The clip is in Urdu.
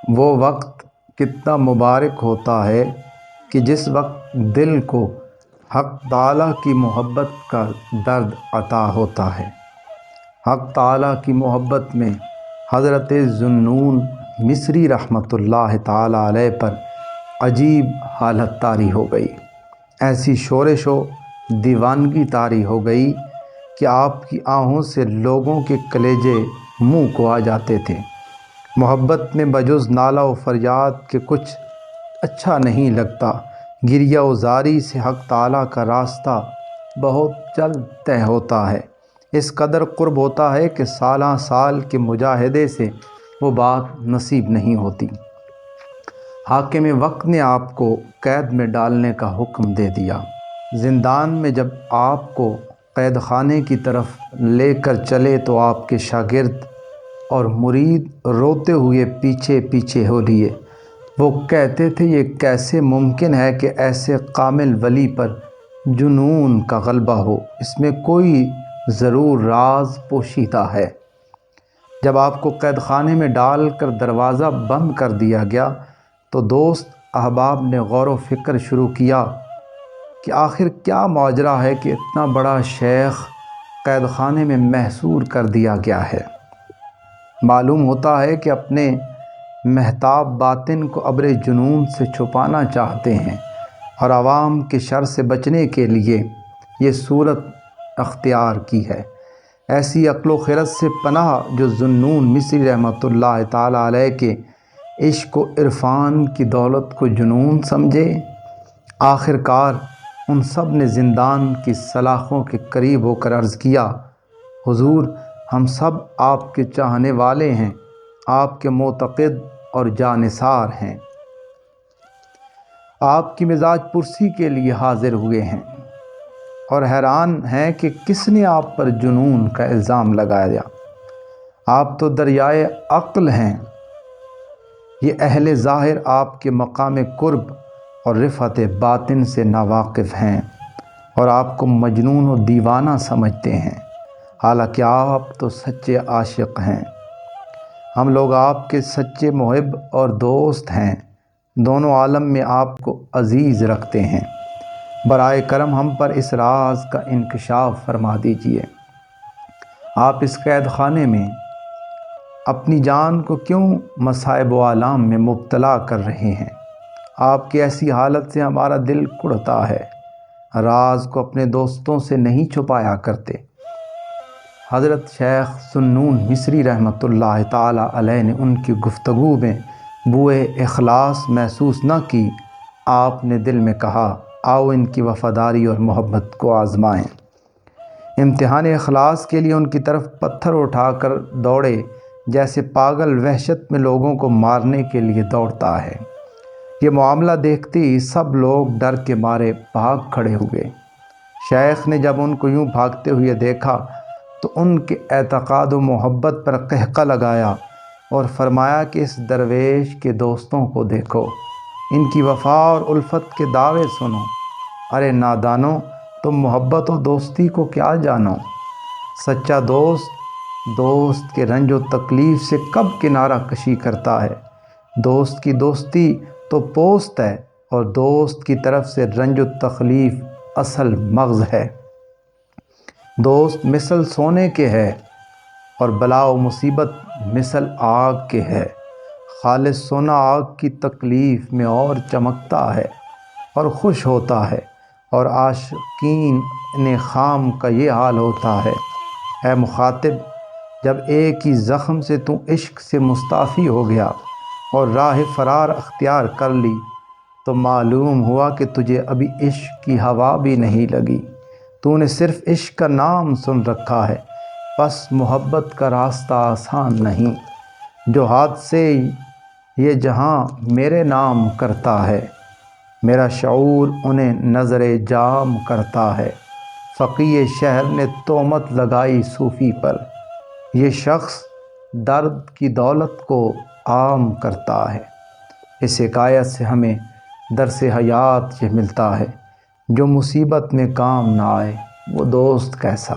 وہ وقت کتنا مبارک ہوتا ہے کہ جس وقت دل کو حق تعالیٰ کی محبت کا درد عطا ہوتا ہے۔ حق تعالیٰ کی محبت میں حضرت ذوالنون مصری رحمۃ اللہ تعالیٰ علیہ پر عجیب حالت طاری ہو گئی۔ ایسی شورش و دیوانگی طاری ہو گئی کہ آپ کی آہوں سے لوگوں کے کلیجے منہ کو آ جاتے تھے۔ محبت میں بجز نالہ و فریاد کے کچھ اچھا نہیں لگتا۔ گریہ و زاری سے حق تعالیٰ کا راستہ بہت جلد طے ہوتا ہے۔ اس قدر قرب ہوتا ہے کہ سالاں سال کے مجاہدے سے وہ بات نصیب نہیں ہوتی۔ حاکم وقت نے آپ کو قید میں ڈالنے کا حکم دے دیا۔ زندان میں جب آپ کو قید خانے کی طرف لے کر چلے تو آپ کے شاگرد اور مرید روتے ہوئے پیچھے پیچھے ہو لیے۔ وہ کہتے تھے یہ کیسے ممکن ہے کہ ایسے کامل ولی پر جنون کا غلبہ ہو، اس میں کوئی ضرور راز پوشیدہ ہے۔ جب آپ کو قید خانے میں ڈال کر دروازہ بند کر دیا گیا تو دوست احباب نے غور و فکر شروع کیا کہ آخر کیا ماجرا ہے کہ اتنا بڑا شیخ قید خانے میں محصور کر دیا گیا ہے۔ معلوم ہوتا ہے کہ اپنے مہتاب باطن کو ابر جنون سے چھپانا چاہتے ہیں اور عوام کے شر سے بچنے کے لیے یہ صورت اختیار کی ہے۔ ایسی عقل و خرد سے پناہ جو ذوالنون مصری رحمۃ اللہ تعالیٰ علیہ کے عشق و عرفان کی دولت کو جنون سمجھے۔ آخر کار ان سب نے زندان کی سلاخوں کے قریب ہو کر عرض کیا، حضور ہم سب آپ کے چاہنے والے ہیں، آپ کے معتقد اور جانثار ہیں، آپ کی مزاج پرسی کے لیے حاضر ہوئے ہیں اور حیران ہیں کہ کس نے آپ پر جنون کا الزام لگایا۔ آپ تو دریائے عقل ہیں۔ یہ اہل ظاہر آپ کے مقام قرب اور رفعت باطن سے ناواقف ہیں اور آپ کو مجنون و دیوانہ سمجھتے ہیں، حالانکہ آپ تو سچے عاشق ہیں۔ ہم لوگ آپ کے سچے محب اور دوست ہیں، دونوں عالم میں آپ کو عزیز رکھتے ہیں۔ برائے کرم ہم پر اس راز کا انکشاف فرما دیجیے۔ آپ اس قید خانے میں اپنی جان کو کیوں مصائب و آلام میں مبتلا کر رہے ہیں؟ آپ کی ایسی حالت سے ہمارا دل کڑھتا ہے۔ راز کو اپنے دوستوں سے نہیں چھپایا کرتے۔ حضرت شیخ ذوالنون مصری رحمۃ اللہ تعالیٰ علیہ نے ان کی گفتگو میں بوئے اخلاص محسوس نہ کی۔ آپ نے دل میں کہا، آؤ ان کی وفاداری اور محبت کو آزمائیں۔ امتحان اخلاص کے لیے ان کی طرف پتھر اٹھا کر دوڑے جیسے پاگل وحشت میں لوگوں کو مارنے کے لیے دوڑتا ہے۔ یہ معاملہ دیکھتے ہی سب لوگ ڈر کے مارے بھاگ کھڑے ہوئے۔ شیخ نے جب ان کو یوں بھاگتے ہوئے دیکھا تو ان کے اعتقاد و محبت پر قہقہ لگایا اور فرمایا کہ اس درویش کے دوستوں کو دیکھو، ان کی وفا اور الفت کے دعوے سنو۔ ارے نادانو، تم محبت و دوستی کو کیا جانو؟ سچا دوست کے رنج و تکلیف سے کب کنارہ کشی کرتا ہے۔ دوست کی دوستی تو پوست ہے اور دوست کی طرف سے رنج و تکلیف اصل مغز ہے۔ دوست مثل سونے کے ہے اور بلا و مصیبت مثل آگ کے ہے۔ خالص سونا آگ کی تکلیف میں اور چمکتا ہے اور خوش ہوتا ہے، اور عاشقین خام کا یہ حال ہوتا ہے۔ اے مخاطب، جب ایک ہی زخم سے تو عشق سے مستعفی ہو گیا اور راہ فرار اختیار کر لی تو معلوم ہوا کہ تجھے ابھی عشق کی ہوا بھی نہیں لگی۔ تو نے صرف عشق کا نام سن رکھا ہے، بس محبت کا راستہ آسان نہیں۔ جو ہاتھ سے یہ جہاں میرے نام کرتا ہے، میرا شعور انہیں نظر جام کرتا ہے۔ فقیہ شہر نے تہمت لگائی صوفی پر، یہ شخص درد کی دولت کو عام کرتا ہے۔ اس حکایت سے ہمیں درس حیات یہ ملتا ہے، جو مصیبت میں کام نہ آئے وہ دوست کیسا۔